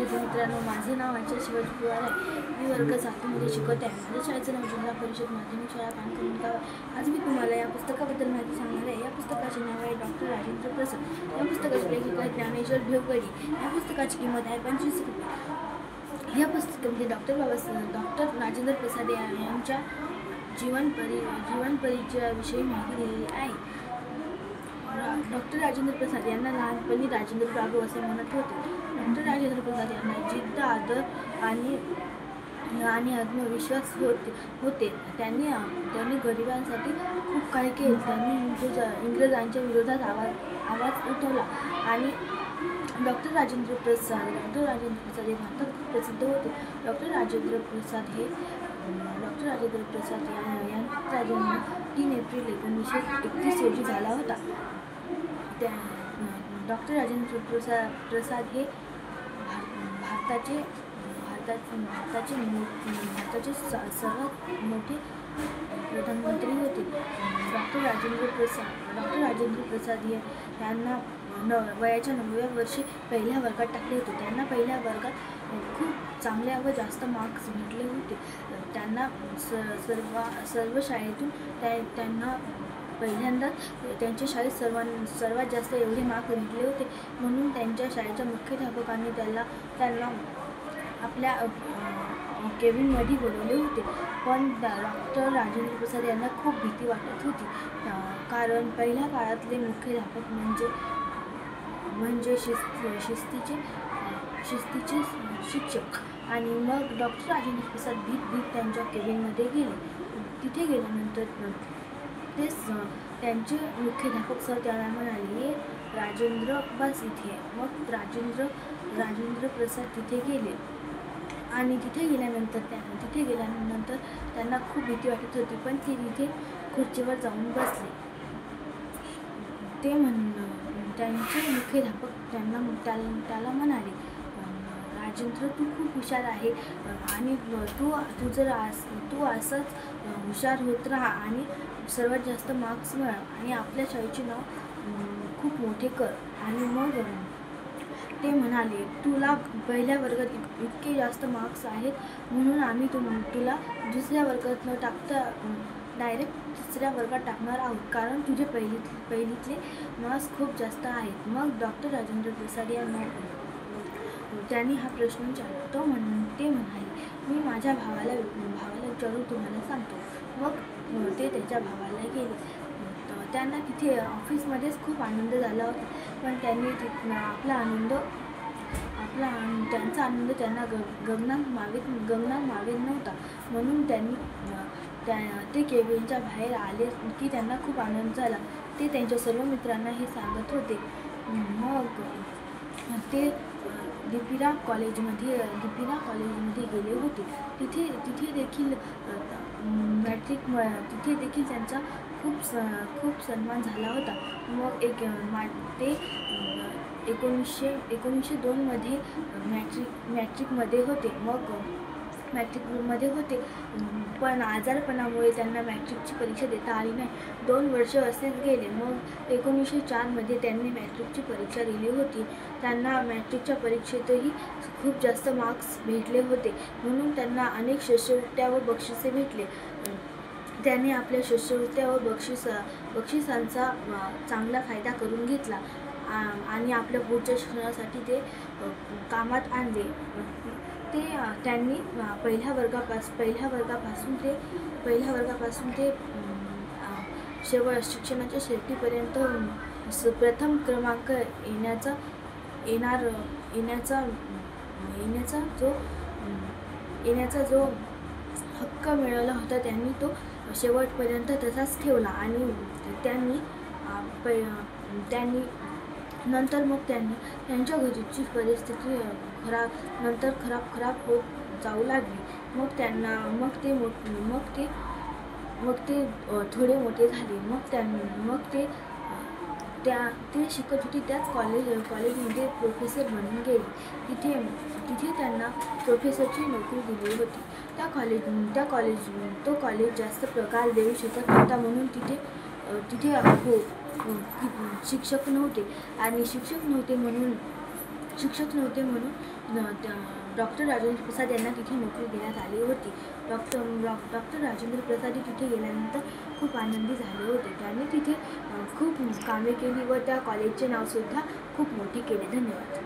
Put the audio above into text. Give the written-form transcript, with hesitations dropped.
विद्यार्थी मित्रांनो, माझे नाव आचार्य शिवाजी पवार आहे. मी वर्ग 7मध्ये शिकत आहे. माझ्या शाळेचं नाव जिल्हा परिषद माध्यमिक शाळा पानखिंड. आज मी तुम्हाला या पुस्तकाबद्दल माहिती सांगणार आहे. या पुस्तकाचे नाव आहे डॉक्टर राजेंद्र प्रसाद. या पुस्तकाचे लेखक आहेत ज्ञानेश्वर भिवगडी. या पुस्तकाची किंमत आहे 25 रुपये. या पुस्तकामध्ये डॉक्टर राजेंद्र प्रसाद यांच्या जीवन परिचयाविषयी माहिती दिलेली आहे. डॉक्टर राजेंद्र प्रसाद यांना लहानपणी राजेंद्र बाबू असे म्हणत होते. डॉक्टर राजेंद्र प्रसाद यांना जिद्द, आदर आणि आत्मविश्वास होते. त्यांनी गरिबांसाठी खूप काही केले. त्यांनी इंग्रजांच्या विरोधात आवाज उठवला आणि डॉक्टर राजेंद्र प्रसाद हे भारतात खूप प्रसिद्ध होते. डॉक्टर राजेंद्र प्रसाद यांचा जन्म 3 एप्रिल 1931 रोजी झाला होता. डॉक्टर राजेंद्र प्रसाद हे भारताचे सर्वात मोठे प्रधानमंत्री होते. डॉक्टर राजेंद्र प्रसाद यांना वयाच्या 9व्या वर्षी पहिल्या वर्गात टाकले होते. त्यांना पहिल्या वर्गात खूप चांगल्या व जास्त मार्क्स भेटले होते. त्यांना सर्व शाळेतून त्यांना पहिल्यांदाच त्यांच्या शाळेत सर्वात जास्त एवढे मार्क भेटले होते. म्हणून त्यांच्या शाळेच्या मुख्याध्यापकांनी त्यांना आपल्या केबिनमध्ये बोलवले होते. पण डॉक्टर राजेंद्र प्रसाद यांना खूप भीती वाटत होती, कारण पहिल्या काळातले मुख्याध्यापक म्हणजे शिस्तीचे शिक्षक. आणि मग डॉक्टर राजेंद्र प्रसाद भीत त्यांच्या केबिनमध्ये गेले. तिथे गेल्यानंतर त्यांचे मुख्याध्यापक सर त्यांना म्हणाले, राजेंद्र बस इथे. मग राजेंद्र प्रसाद तिथे गेले आणि तिथे गेल्यानंतर त्यांना खूप भीती वाटत होती. पण ते तिथे खुर्चीवर जाऊन बसले. त्यांचे मुख्याध्यापक त्याला म्हणाले, राजेंद्र, तू खूप हुशार आहे आणि तू असंच हुशार होत राहा आणि सर्वात जास्त मार्क्स मिळव आणि आपल्या शाळेचे नाव खूप मोठे कर. आणि मग ते म्हणाले, तुला पहिल्या वर्गात इतके जास्त मार्क्स आहेत, म्हणून आम्ही तुला दुसऱ्या वर्गात न टाकता डायरेक्ट तिसऱ्या वर्गात टाकणार आहोत, कारण तुझे पहिलीतले मार्क्स खूप जास्त आहेत. मग डॉक्टर राजेंद्र प्रसाद यांना त्यांनी हा प्रश्न विचारला. ते म्हणाले, मी माझ्या भावाला विचारून तुम्हाला सांगतो. मग ते त्याच्या भावाला गेले. त्यांना तिथे ऑफिसमध्येच खूप आनंद झाला होता. पण त्यांनी त्यांचा आनंद त्यांना गगनात मावेत नव्हता. म्हणून ते केबिनच्या बाहेर आले की त्यांना खूप आनंद झाला. ते त्यांच्या सर्व मित्रांना हे सांगत होते. मग ते दीपिरा कॉलेजमध्ये गेले होते. तिथे देखील त्यांचा खूप सन्मान झाला होता. मग ते 1902 मध्ये मॅट्रिकमध्ये होते. पण आजारपणामुळे त्यांना मॅट्रिकची परीक्षा देता आली नाही. 2 वर्ष असेच गेले. मग 1904 मध्ये त्यांनी मॅट्रिकची परीक्षा दिली होती. त्यांना मॅट्रिकच्या परीक्षेतही खूप जास्त मार्क्स भेटले होते, म्हणून त्यांना अनेक शिष्यवृत्त्या व बक्षिसे भेटले. त्यांनी आपल्या शिष्यवृत्त्या व बक्षिसांचा चांगला फायदा करून घेतला आणि आपल्या पुढच्या शिक्षणासाठी ते कामात आणले. त्यांनी पहिल्या वर्गापासून ते शिक्षणाच्या शेवटीपर्यंत प्रथम क्रमांक येण्याचा जो हक्क मिळवला होता, त्यांनी तो शेवटपर्यंत तसाच ठेवला. आणि नंतर त्यांच्या घरची परिस्थिती खराब होत जाऊ लागली. मग ते थोडे मोठे झाले. मग ते शिकत होते त्याच कॉलेजमध्ये प्रोफेसर बनून गेले. तिथे त्यांना प्रोफेसरची नोकरी दिली होती. तो कॉलेज जास्त पगार देऊ शकत नव्हता, म्हणून तिथे शिक्षक नव्हते. आणि शिक्षक नव्हते म्हणून डॉक्टर राजेंद्र प्रसाद यांना तिथे नोकरी देण्यात आली होती. डॉक्टर राजेंद्र प्रसाद हे तिथे गेल्यानंतर खूप आनंदी झाले होते. त्यांनी तिथे खूप कामे केली व त्या कॉलेजचे नावसुद्धा खूप मोठे केले. धन्यवाद.